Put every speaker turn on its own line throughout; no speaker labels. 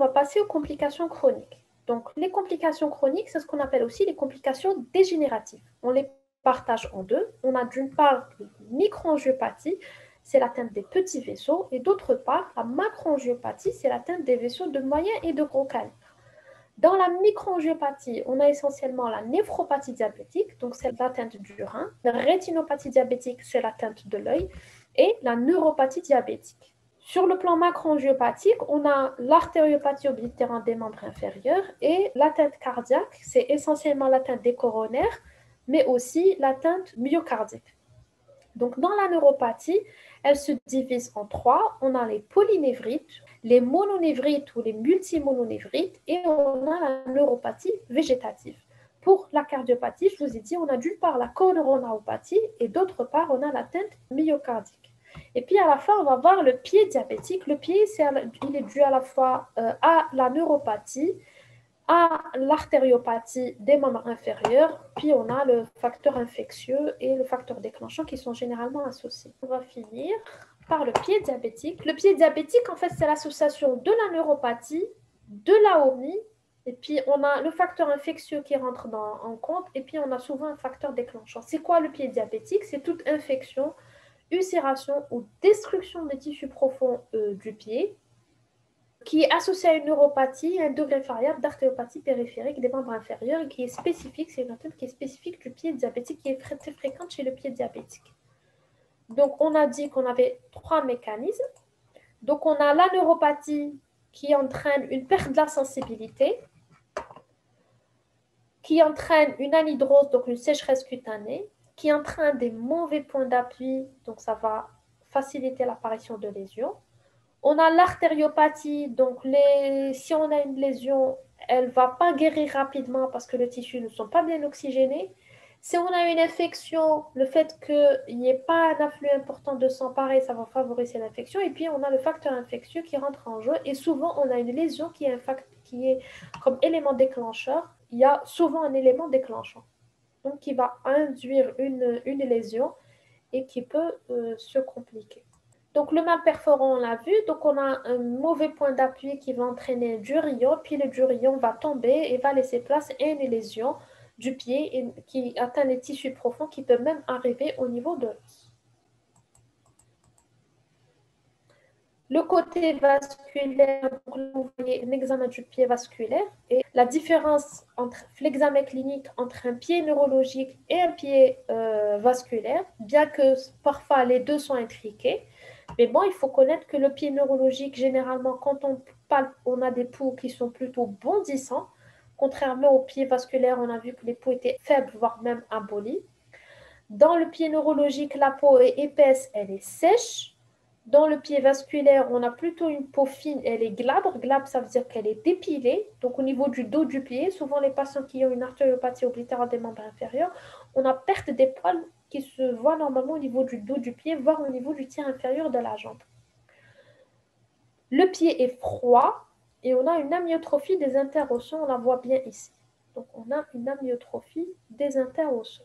va passer aux complications chroniques. Donc, les complications chroniques, c'est ce qu'on appelle aussi les complications dégénératives. On les partage en deux. On a d'une part la microangiopathie, c'est l'atteinte des petits vaisseaux, et d'autre part, la macroangiopathie, c'est l'atteinte des vaisseaux de moyen et de gros calibre. Dans la microangiopathie, on a essentiellement la néphropathie diabétique, donc c'est l'atteinte du rein. La rétinopathie diabétique, c'est l'atteinte de l'œil. Et la neuropathie diabétique. Sur le plan macroangiopathique, on a l'artériopathie oblitérante des membres inférieurs et l'atteinte cardiaque, c'est essentiellement l'atteinte des coronaires, mais aussi l'atteinte myocardique. Donc, dans la neuropathie, elle se divise en trois. On a les polynévrites, les mononévrites ou les multimononévrites et on a la neuropathie végétative. Pour la cardiopathie, je vous ai dit, on a d'une part la coronariopathie et d'autre part, on a l'atteinte myocardique. Et puis à la fin, on va voir le pied diabétique. Le pied, il est dû à la fois à la neuropathie, à l'artériopathie des membres inférieurs, puis on a le facteur infectieux et le facteur déclenchant qui sont généralement associés. On va finir par le pied diabétique. Le pied diabétique, en fait, c'est l'association de la neuropathie, de la OMI, et puis on a le facteur infectieux qui rentre en compte, et puis on a souvent un facteur déclenchant. C'est quoi le pied diabétique? C'est toute infection, ulcération ou destruction des tissus profonds du pied, qui est associé à une neuropathie, un degré variable d'artériopathie périphérique des membres inférieurs, et qui est spécifique, c'est une atteinte qui est spécifique du pied diabétique, qui est très, très fréquente chez le pied diabétique. Donc, on a dit qu'on avait trois mécanismes. Donc, on a la neuropathie qui entraîne une perte de la sensibilité, qui entraîne une anhydrose, donc une sécheresse cutanée, qui entraîne des mauvais points d'appui, donc ça va faciliter l'apparition de lésions. On a l'artériopathie, donc si on a une lésion, elle ne va pas guérir rapidement parce que les tissus ne sont pas bien oxygénés. Si on a une infection, le fait qu'il n'y ait pas un afflux important de sang, pareil, ça va favoriser l'infection. Et puis, on a le facteur infectieux qui rentre en jeu. Et souvent, on a une lésion qui est comme élément déclencheur. Il y a souvent un élément déclenchant, donc qui va induire une lésion et qui peut se compliquer. Donc, le mal perforant, on l'a vu. Donc, on a un mauvais point d'appui qui va entraîner un durillon. Puis, le durillon va tomber et va laisser place à une lésion du pied qui atteint les tissus profonds qui peut même arriver au niveau de l'os. Le côté vasculaire, donc là, vous voyez un examen du pied vasculaire et la différence entre l'examen clinique entre un pied neurologique et un pied vasculaire, bien que parfois les deux sont intriqués. Mais bon, il faut connaître que le pied neurologique, généralement, quand on palpe, on a des pouls qui sont plutôt bondissants. Contrairement au pied vasculaire, on a vu que les pouls étaient faibles, voire même abolis. Dans le pied neurologique, la peau est épaisse, elle est sèche. Dans le pied vasculaire, on a plutôt une peau fine, elle est glabre. Glabre, ça veut dire qu'elle est dépilée. Donc, au niveau du dos du pied, souvent les patients qui ont une artériopathie oblitérante des membres inférieurs, on a perte des poils qui se voient normalement au niveau du dos du pied, voire au niveau du tiers inférieur de la jambe. Le pied est froid et on a une amyotrophie des interosseux. On la voit bien ici. Donc, on a une amyotrophie des interosseux.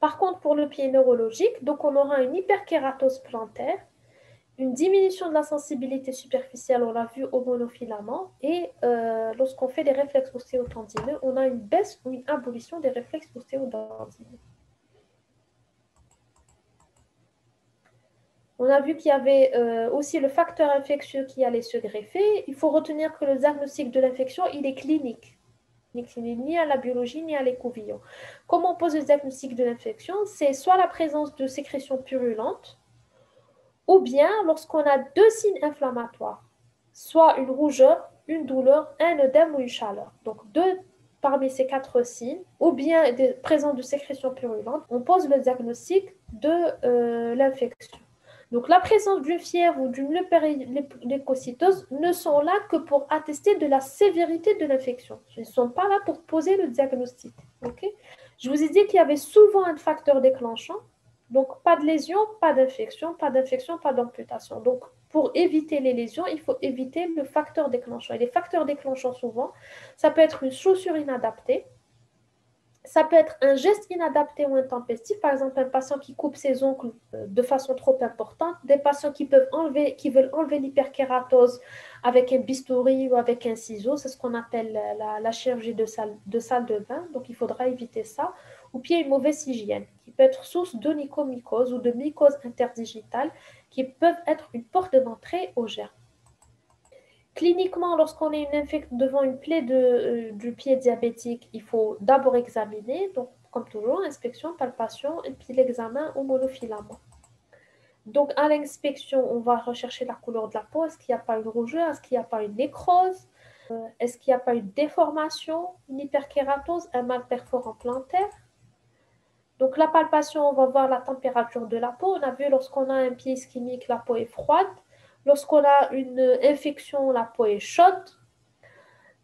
Par contre, pour le pied neurologique, donc on aura une hyperkératose plantaire, une diminution de la sensibilité superficielle, on l'a vu au monofilament, et lorsqu'on fait des réflexes ostéotendineux, on a une baisse ou une abolition des réflexes ostéotendineux. On a vu qu'il y avait aussi le facteur infectieux qui allait se greffer. Il faut retenir que le diagnostic de l'infection, il est clinique. Ni à la biologie, ni à l'écouvillon. Comment on pose le diagnostic de l'infection? C'est soit la présence de sécrétions purulentes, ou bien lorsqu'on a deux signes inflammatoires, soit une rougeur, une douleur, un œdème ou une chaleur. Donc, deux parmi ces quatre signes, ou bien des présence de sécrétions purulentes, on pose le diagnostic de l'infection. Donc, la présence d'une fièvre ou d'une leucocytose ne sont là que pour attester de la sévérité de l'infection. Ils ne sont pas là pour poser le diagnostic. Okay? Je vous ai dit qu'il y avait souvent un facteur déclenchant. Donc, pas de lésion, pas d'infection, pas d'amputation. Donc, pour éviter les lésions, il faut éviter le facteur déclenchant. Et les facteurs déclenchants, souvent, ça peut être une chaussure inadaptée, Ça peut être un geste inadapté ou intempestif, par exemple un patient qui coupe ses ongles de façon trop importante, des patients qui veulent enlever l'hyperkératose avec un bistouri ou avec un ciseau, c'est ce qu'on appelle la chirurgie de salle de bain, donc il faudra éviter ça, ou bien une mauvaise hygiène, qui peut être source d'onychomycose ou de mycose interdigitale, qui peuvent être une porte d'entrée aux germes. Cliniquement, lorsqu'on est devant une plaie du pied diabétique, il faut d'abord examiner, donc comme toujours, inspection, palpation, et puis l'examen au monofilament. Donc à l'inspection, on va rechercher la couleur de la peau, est-ce qu'il n'y a pas une rougeur, est-ce qu'il n'y a pas une nécrose, est-ce qu'il n'y a pas une déformation, une hyperkératose, un mal perforant plantaire. Donc la palpation, on va voir la température de la peau. On a vu lorsqu'on a un pied ischémique, la peau est froide. Lorsqu'on a une infection, la peau est chaude.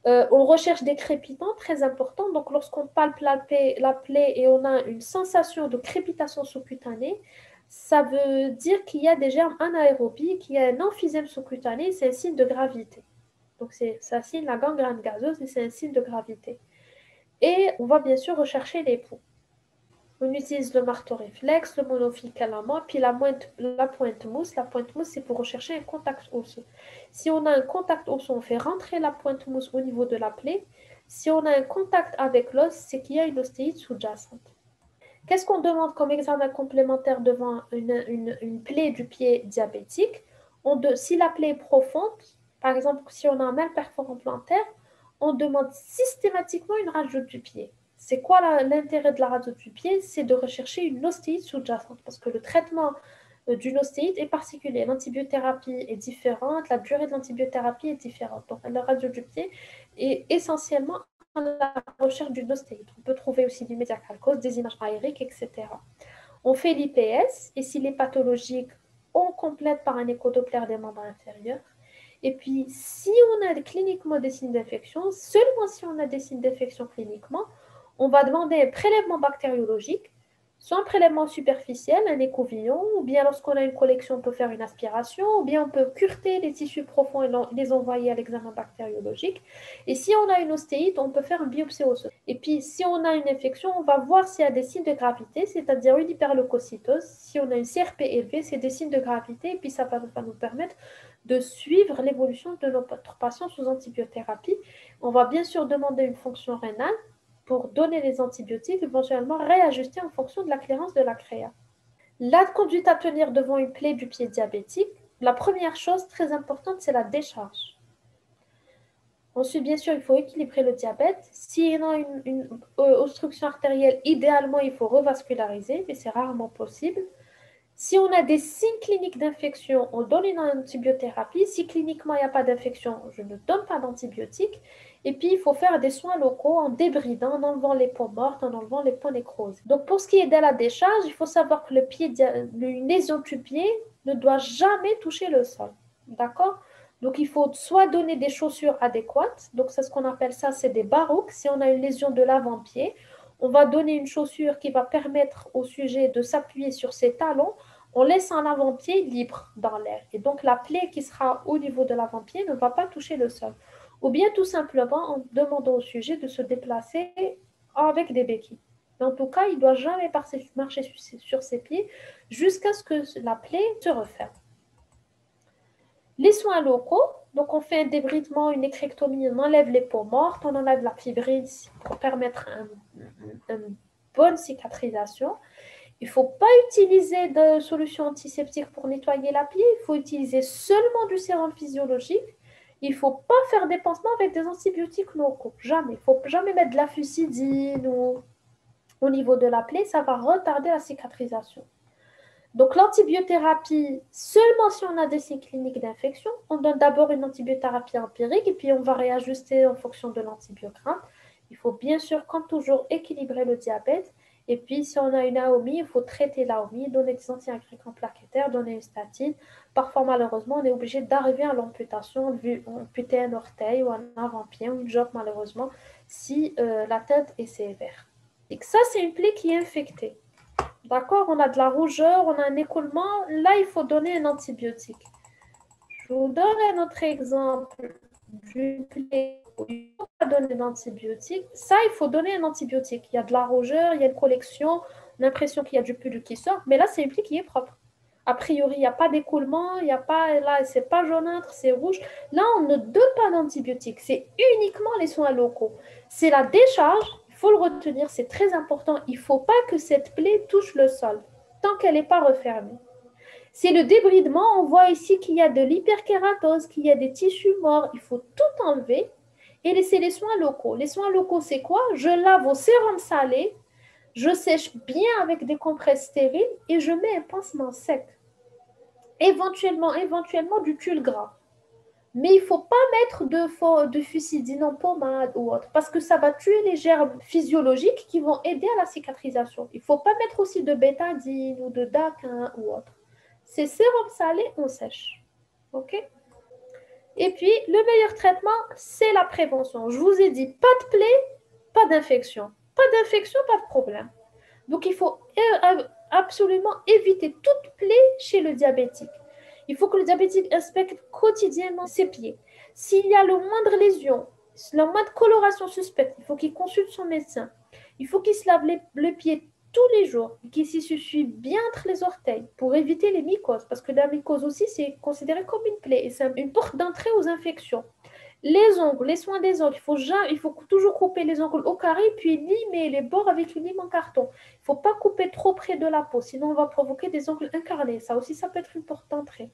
On recherche des crépitants, très importants. Donc, lorsqu'on palpe la plaie et on a une sensation de crépitation sous-cutanée, ça veut dire qu'il y a des germes anaérobies, qu'il y a un emphysème sous-cutané, c'est un signe de gravité. Donc, ça signe la gangrène gazeuse et c'est un signe de gravité. Et on va bien sûr rechercher les poux. On utilise le marteau réflexe, le monofil calamant, puis la pointe mousse. La pointe mousse, c'est pour rechercher un contact osseux. Si on a un contact osseux, on fait rentrer la pointe mousse au niveau de la plaie. Si on a un contact avec l'os, c'est qu'il y a une ostéite sous-jacente. Qu'est-ce qu'on demande comme examen complémentaire devant une plaie du pied diabétique? Si la plaie est profonde, par exemple, si on a un mal perforant plantaire, on demande systématiquement une radio du pied. C'est quoi l'intérêt de la radio du pied? C'est de rechercher une ostéite sous-jacente parce que le traitement d'une ostéite est particulier. L'antibiothérapie est différente, la durée de l'antibiothérapie est différente. Donc, la radio du pied est essentiellement à la recherche d'une ostéite. On peut trouver aussi du médiacalcose, des images aériques, etc. On fait l'IPS et s'il est pathologique, on complète par un échodoppler des membres inférieurs. Et puis, si on a cliniquement des signes d'infection, seulement si on a des signes d'infection cliniquement, on va demander un prélèvement bactériologique, soit un prélèvement superficiel, un écouvillon, ou bien lorsqu'on a une collection, on peut faire une aspiration, ou bien on peut cureter les tissus profonds et les envoyer à l'examen bactériologique. Et si on a une ostéite, on peut faire une biopsie osseuse. Et puis, si on a une infection, on va voir s'il y a des signes de gravité, c'est-à-dire une hyperleucocytose. Si on a une CRP élevée, c'est des signes de gravité, et puis ça va nous permettre de suivre l'évolution de notre patient sous antibiothérapie. On va bien sûr demander une fonction rénale pour donner les antibiotiques, éventuellement réajuster en fonction de la clairance de la créa. La conduite à tenir devant une plaie du pied diabétique, la première chose très importante, c'est la décharge. Ensuite, bien sûr, il faut équilibrer le diabète. S'il y a une obstruction artérielle, idéalement, il faut revasculariser, mais c'est rarement possible. Si on a des signes cliniques d'infection, on donne une antibiothérapie. Si cliniquement il n'y a pas d'infection, je ne donne pas d'antibiotiques. Et puis, il faut faire des soins locaux en débridant, en enlevant les peaux mortes, en enlevant les peaux nécrosées. Donc, pour ce qui est de la décharge, il faut savoir que une lésion du pied ne doit jamais toucher le sol. D'accord? Donc, il faut soit donner des chaussures adéquates. Donc, c'est ce qu'on appelle ça, c'est des barouques. Si on a une lésion de l'avant-pied, on va donner une chaussure qui va permettre au sujet de s'appuyer sur ses talons en laissant l'avant-pied libre dans l'air. Et donc, la plaie qui sera au niveau de l'avant-pied ne va pas toucher le sol. Ou bien tout simplement en demandant au sujet de se déplacer avec des béquilles. Mais en tout cas, il ne doit jamais marcher sur ses pieds jusqu'à ce que la plaie se referme. Les soins locaux, donc on fait un débridement, une écrectomie, on enlève les peaux mortes, on enlève la fibrine pour permettre une bonne cicatrisation. Il ne faut pas utiliser de solution antiseptique pour nettoyer la plaie, il faut utiliser seulement du sérum physiologique. Il ne faut pas faire des pansements avec des antibiotiques locaux, jamais. Il ne faut jamais mettre de la fusidine au niveau de la plaie, ça va retarder la cicatrisation. Donc, l'antibiothérapie, seulement si on a des signes cliniques d'infection, on donne d'abord une antibiothérapie empirique et puis on va réajuster en fonction de l'antibiogramme. Il faut bien sûr, comme toujours, équilibrer le diabète. Et puis, si on a une AOMI, il faut traiter l'AOMI, donner des anti-agrégants plaquettaires, donner une statine. Parfois, malheureusement, on est obligé d'arriver à l'amputation, amputer un orteil ou un avant-pied ou une jambe, malheureusement, si l'atteinte est sévère. Et ça, c'est une plaie qui est infectée. D'accord, on a de la rougeur, on a un écoulement. Là, il faut donner un antibiotique. Je vous donne un autre exemple d'une plaie il ne faut pas donner d'antibiotiques. Ça, il faut donner un antibiotique. Il y a de la rougeur, il y a une collection, l'impression qu'il y a du pus qui sort, mais là, c'est une plaie qui est propre. A priori, il n'y a pas d'écoulement, il n'y a pas, là, c'est pas jaunâtre, c'est rouge. Là, on ne donne pas d'antibiotiques, c'est uniquement les soins locaux. C'est la décharge, il faut le retenir, c'est très important. Il ne faut pas que cette plaie touche le sol tant qu'elle n'est pas refermée. C'est le débridement, on voit ici qu'il y a de l'hyperkératose, qu'il y a des tissus morts, il faut tout enlever et laisser les soins locaux. Les soins locaux, c'est quoi? Je lave au sérum salé, je sèche bien avec des compresses stériles et je mets un pansement sec. Éventuellement du tulle gras. Mais il ne faut pas mettre de fusidine en pommade ou autre, parce que ça va tuer les germes physiologiques qui vont aider à la cicatrisation. Il ne faut pas mettre aussi de bétadine ou de daquin ou autre. C'est sérum salé, on sèche. OK? Et puis, le meilleur traitement, c'est la prévention. Je vous ai dit, pas de plaie, pas d'infection. Pas d'infection, pas de problème. Donc, il faut absolument éviter toute plaie chez le diabétique. Il faut que le diabétique inspecte quotidiennement ses pieds. S'il y a le moindre lésion, la moindre coloration suspecte, il faut qu'il consulte son médecin. Il faut qu'il se lave le pied tous les jours, qu'il s'essuie bien entre les orteils pour éviter les mycoses, parce que la mycose aussi, c'est considéré comme une plaie et c'est une porte d'entrée aux infections. Les ongles, les soins des ongles, il faut toujours couper les ongles au carré puis limer les bords avec une lime en carton. Il ne faut pas couper trop près de la peau, sinon on va provoquer des ongles incarnés. Ça aussi, ça peut être une porte d'entrée.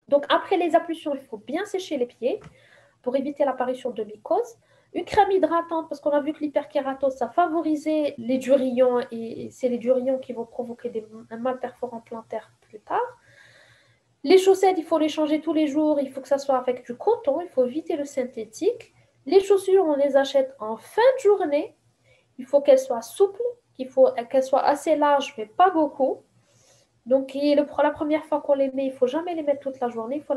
Donc après les ablutions, il faut bien sécher les pieds pour éviter l'apparition de mycoses. Une crème hydratante, parce qu'on a vu que l'hyperkératose, ça favorisait les durillons et c'est les durillons qui vont provoquer un mal perforant plantaire plus tard. Les chaussettes, il faut les changer tous les jours. Il faut que ça soit avec du coton. Il faut éviter le synthétique. Les chaussures, on les achète en fin de journée. Il faut qu'elles soient souples, qu'elles soient assez larges, mais pas beaucoup. Donc, la première fois qu'on les met, il ne faut jamais les mettre toute la journée. Il faut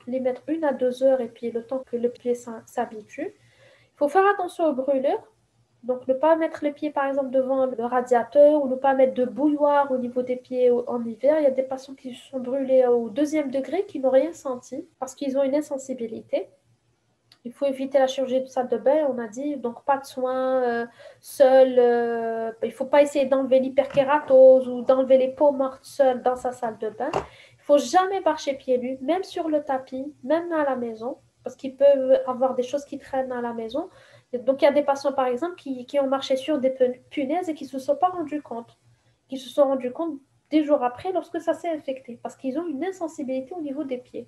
les mettre 1 à 2 heures et puis le temps que le pied s'habitue. Il faut faire attention aux brûlures. Donc, ne pas mettre les pieds, par exemple, devant le radiateur ou ne pas mettre de bouilloire au niveau des pieds en hiver. Il y a des patients qui se sont brûlés au 2e degré qui n'ont rien senti parce qu'ils ont une insensibilité. Il faut éviter la chirurgie de salle de bain, on a dit, donc pas de soins seul. Il ne faut pas essayer d'enlever l'hyperkératose ou d'enlever les peaux mortes seules dans sa salle de bain. Il ne faut jamais marcher pieds nus, même sur le tapis, même à la maison, parce qu'ils peuvent avoir des choses qui traînent à la maison. Donc, il y a des patients, par exemple, qui ont marché sur des punaises et qui ne se sont pas rendus compte. Qui se sont rendus compte des jours après lorsque ça s'est infecté, parce qu'ils ont une insensibilité au niveau des pieds.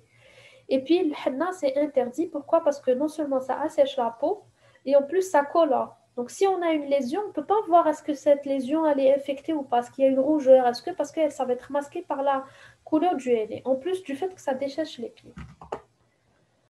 Et puis, le henna, c'est interdit. Pourquoi? Parce que non seulement ça assèche la peau, et en plus, ça colore. Donc, si on a une lésion, on ne peut pas voir est-ce que cette lésion elle est infectée ou pas. Est-ce qu'il y a une rougeur? Parce que ça va être masqué par la couleur du henné. En plus du fait que ça dessèche les pieds.